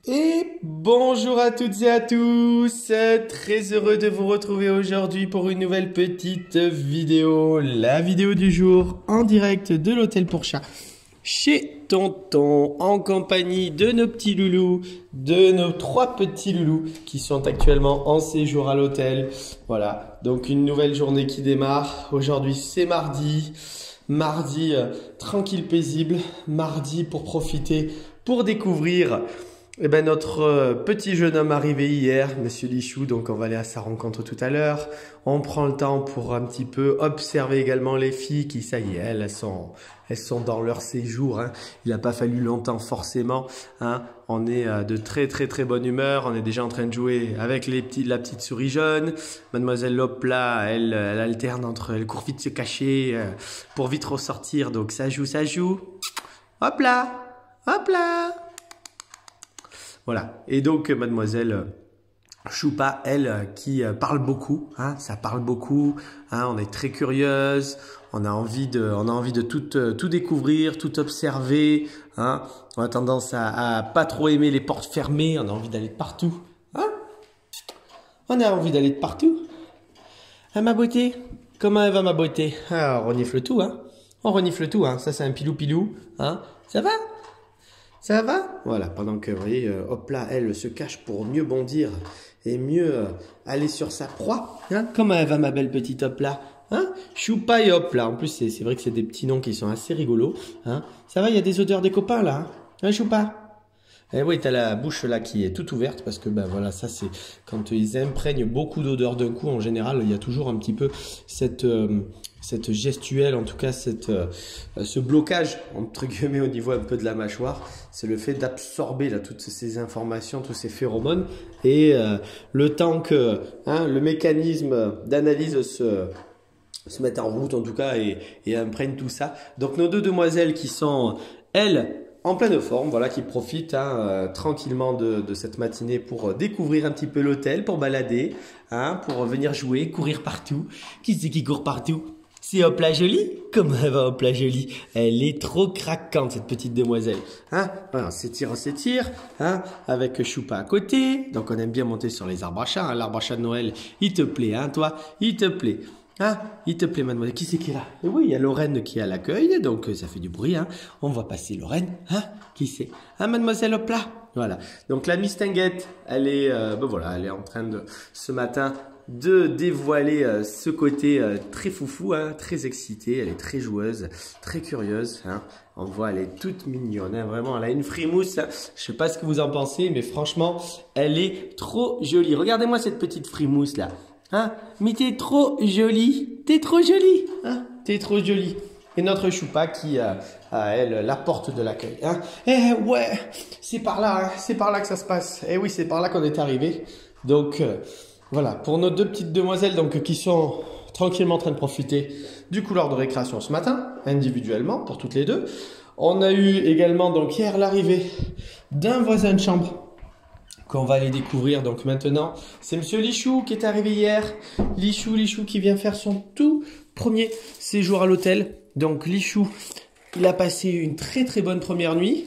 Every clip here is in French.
Et bonjour à toutes et à tous, très heureux de vous retrouver aujourd'hui pour une nouvelle petite vidéo, la vidéo du jour en direct de l'hôtel pour chat chez Tonton en compagnie de nos petits loulous, de nos 3 petits loulous qui sont actuellement en séjour à l'hôtel. Voilà, donc une nouvelle journée qui démarre. Aujourd'hui c'est mardi, tranquille paisible, mardi pour profiter, pour découvrir notre petit jeune homme arrivé hier, Monsieur Lichou, donc on va aller à sa rencontre tout à l'heure. On prend le temps pour un petit peu observer également les filles qui, ça y est, elles sont dans leur séjour. Hein. Il n'a pas fallu longtemps forcément. Hein. On est de très bonne humeur. On est déjà en train de jouer avec la petite souris jaune. Mademoiselle Lopla, elle alterne entre, elle court vite se cacher pour vite ressortir. Donc ça joue. Hop là, hop là. Voilà. Et donc, mademoiselle Choupa, elle, qui parle beaucoup, hein, ça parle beaucoup, hein, on est très curieuse, on a envie de tout découvrir, tout observer, hein. On a tendance à pas trop aimer les portes fermées, on a envie d'aller de partout, hein. On a envie d'aller de partout. Ah, ma beauté, comment elle va, ma beauté? Ah, on renifle tout, hein. On renifle tout, hein. Ça, c'est un pilou, hein. Ça va? Ça va? Voilà, pendant que, vous voyez, hop là, elle se cache pour mieux bondir et mieux aller sur sa proie. Hein? Comment elle va, ma belle petite hop là? Hein? Choupa et hop là. En plus, c'est vrai que c'est des petits noms qui sont assez rigolos. Hein? Ça va, il y a des odeurs des copains là. Hein, hein Choupa? Eh oui, t'as la bouche là qui est toute ouverte parce que ben voilà, ça c'est quand ils imprègnent beaucoup d'odeurs d'un coup. En général, il y a toujours un petit peu cette gestuelle, en tout cas ce blocage entre guillemets au niveau un peu de la mâchoire. C'est le fait d'absorber là toutes ces informations, tous ces phéromones et le temps que le mécanisme d'analyse se mette en route en tout cas et imprègne tout ça. Donc nos deux demoiselles qui sont elles en pleine forme, voilà, qui profitent tranquillement de cette matinée pour découvrir un petit peu l'hôtel, pour balader, hein, pour venir jouer, courir partout. Qui c'est qui court partout? C'est Hop la Jolie? Comment elle va Hop la Jolie? Elle est trop craquante cette petite demoiselle. Hein? Voilà, on s'étire, hein, avec Choupa à côté. Donc on aime bien monter sur les arbres à chat. Hein. L'arbre à chat de Noël, il te plaît, hein, toi? Il te plaît. Ah, il te plaît, mademoiselle. Qui c'est qui est là? Et oui, il y a Lorraine qui est à l'accueil, donc ça fait du bruit. Hein. On va passer Lorraine. Hein? Qui c'est? Ah, mademoiselle, hop là. Voilà. Donc la Miss Tinguette, elle est, elle est en train de ce matin de dévoiler ce côté très foufou, hein, très excité. Elle est très joueuse, très curieuse. Hein. On voit, elle est toute mignonne. Hein, vraiment, elle a une frimousse. Hein. Je sais pas ce que vous en pensez, mais franchement, elle est trop jolie. Regardez-moi cette petite frimousse là. Hein? Mais t'es trop jolie, hein? T'es trop jolie. Et notre Choupa qui a elle la porte de l'accueil. Hein? Eh ouais, c'est par là que ça se passe. Eh oui, c'est par là qu'on est arrivé. Donc voilà, pour nos deux petites demoiselles donc qui sont tranquillement en train de profiter du couloir de récréation ce matin, individuellement pour toutes les deux. On a eu également donc hier l'arrivée d'un voisin de chambre qu'on va aller découvrir donc maintenant. C'est Monsieur Lichou qui est arrivé hier. Lichou qui vient faire son tout premier séjour à l'hôtel. Donc Lichou, il a passé une très bonne première nuit.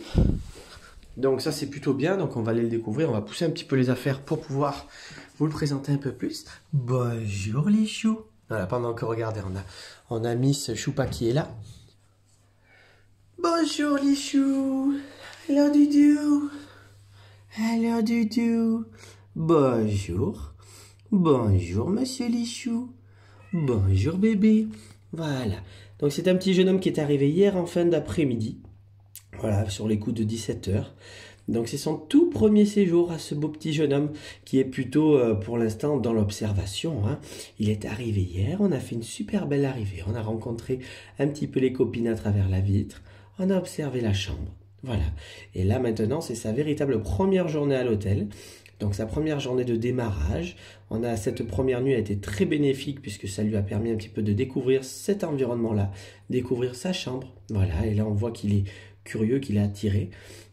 Donc ça c'est plutôt bien. Donc on va aller le découvrir. On va pousser un petit peu les affaires pour pouvoir vous le présenter un peu plus. Bonjour Lichou. Voilà, pendant que regardez, on a Miss Choupa qui est là. Bonjour Lichou. Hello Doudou. Alors Doudou, bonjour, monsieur Lichou, bonjour bébé, voilà, donc c'est un petit jeune homme qui est arrivé hier en fin d'après-midi, voilà, sur les coups de 17 h. Donc c'est son tout premier séjour à ce beau petit jeune homme qui est plutôt pour l'instant dans l'observation, hein. Il est arrivé hier, on a fait une super belle arrivée, on a rencontré un petit peu les copines à travers la vitre, on a observé la chambre. Voilà. Et là, maintenant, c'est sa véritable première journée à l'hôtel. Donc, sa première journée de démarrage. Cette première nuit a été très bénéfique puisque ça lui a permis un petit peu de découvrir cet environnement-là, découvrir sa chambre. Voilà. Et là, on voit qu'il est curieux, qu'il est attiré.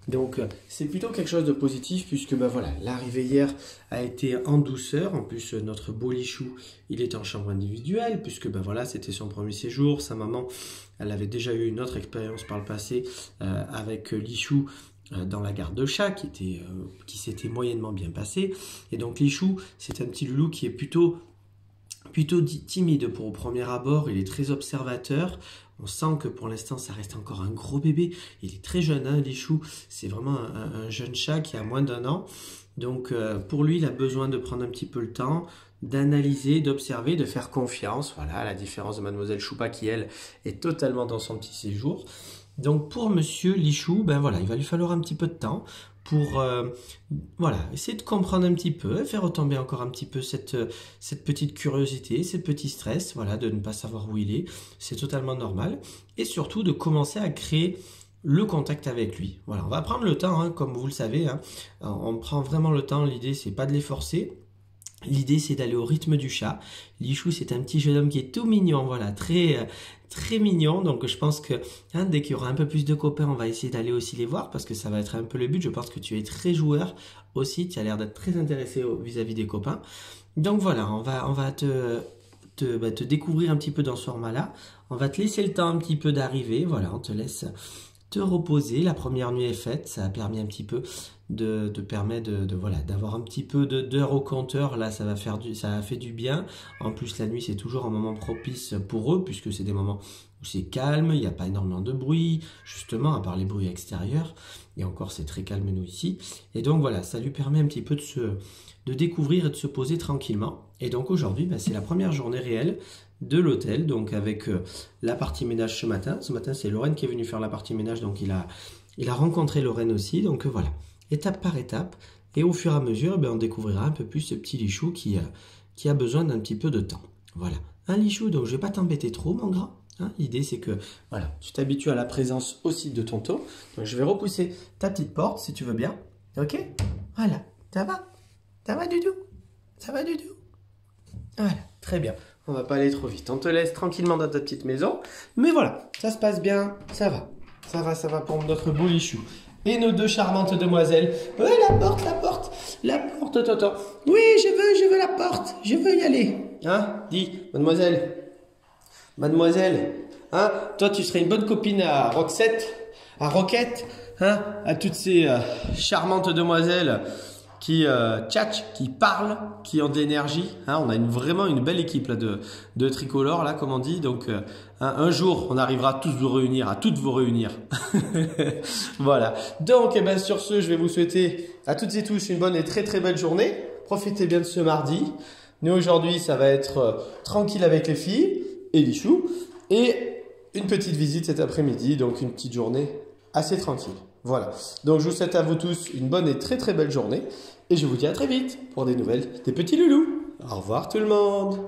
Donc, c'est plutôt quelque chose de positif puisque, voilà, l'arrivée hier a été en douceur. En plus, notre beau Lichou, il est en chambre individuelle puisque, voilà, c'était son premier séjour. Sa maman, elle avait déjà eu une autre expérience par le passé avec Lichou dans la garde de chat qui s'était moyennement bien passée. Et donc Lichou, c'est un petit loulou qui est plutôt timide pour au premier abord. Il est très observateur. On sent que pour l'instant, ça reste encore un gros bébé. Il est très jeune, hein, Lichou. C'est vraiment un jeune chat qui a moins d'1 an. Donc, pour lui, il a besoin de prendre un petit peu le temps, d'analyser, d'observer, de faire confiance. Voilà, à la différence de Mademoiselle Choupa qui, elle, est totalement dans son petit séjour. Donc, pour Monsieur Lichou, ben voilà, il va lui falloir un petit peu de temps pour voilà, essayer de comprendre un petit peu, faire retomber encore un petit peu cette petite curiosité, ce petit stress, voilà, de ne pas savoir où il est. C'est totalement normal. Et surtout, de commencer à créer le contact avec lui. Voilà, on va prendre le temps, hein, comme vous le savez. Hein. On prend vraiment le temps. L'idée, c'est pas de les forcer. L'idée, c'est d'aller au rythme du chat. Lichou, c'est un petit jeune homme qui est tout mignon, voilà, très mignon. Donc, je pense que hein, dès qu'il y aura un peu plus de copains, on va essayer d'aller aussi les voir parce que ça va être un peu le but. Je pense que tu es très joueur aussi. Tu as l'air d'être très intéressé vis-à-vis des copains. Donc, voilà, on va te découvrir un petit peu dans ce format-là. On va te laisser le temps un petit peu d'arriver. Voilà, on te laisse te reposer. La première nuit est faite. Ça a permis un petit peu voilà, d'avoir un petit peu d'heures au compteur. Là, ça a fait du bien. En plus, la nuit, c'est toujours un moment propice pour eux, puisque c'est des moments où c'est calme, il n'y a pas énormément de bruit, justement, à part les bruits extérieurs. Et encore, c'est très calme, nous, ici. Et donc, voilà, ça lui permet un petit peu de découvrir et de se poser tranquillement. Et donc, aujourd'hui, c'est la première journée réelle de l'hôtel, donc avec la partie ménage ce matin. Ce matin, c'est Lorraine qui est venue faire la partie ménage, donc il a rencontré Lorraine aussi. Donc, voilà. Étape par étape, et au fur et à mesure, on découvrira un peu plus ce petit Lichou qui a besoin d'un petit peu de temps. Voilà, un Lichou, donc je ne vais pas t'embêter trop, mon grand. Hein, l'idée, c'est que voilà, tu t'habitues à la présence aussi de tonton. Donc, je vais repousser ta petite porte, si tu veux bien. Ok? Voilà, ça va, Doudou? Ça va, Doudou? Voilà, très bien. On va pas aller trop vite. On te laisse tranquillement dans ta petite maison. Mais voilà, ça se passe bien, ça va. Ça va pour notre beau Lichou. Et nos deux charmantes demoiselles. Oui, la porte, Toto. Oui, je veux la porte. Je veux y aller. Hein? Dis, mademoiselle. Hein? Toi, tu serais une bonne copine à Roquette, hein? À toutes ces charmantes demoiselles qui tchatchent, qui parlent, qui ont de l'énergie. Hein? On a vraiment une belle équipe là, de tricolores, là, comme on dit. Donc, un jour, on arrivera à toutes vous réunir. Voilà. Donc, sur ce, je vais vous souhaiter à toutes et tous une bonne et très très belle journée. Profitez bien de ce mardi. Nous, aujourd'hui, ça va être tranquille avec les filles et Lichou. Et une petite visite cet après-midi. Donc, une petite journée assez tranquille. Voilà. Donc, je vous souhaite à vous tous une bonne et très très belle journée. Et je vous dis à très vite pour des nouvelles des petits loulous. Au revoir tout le monde.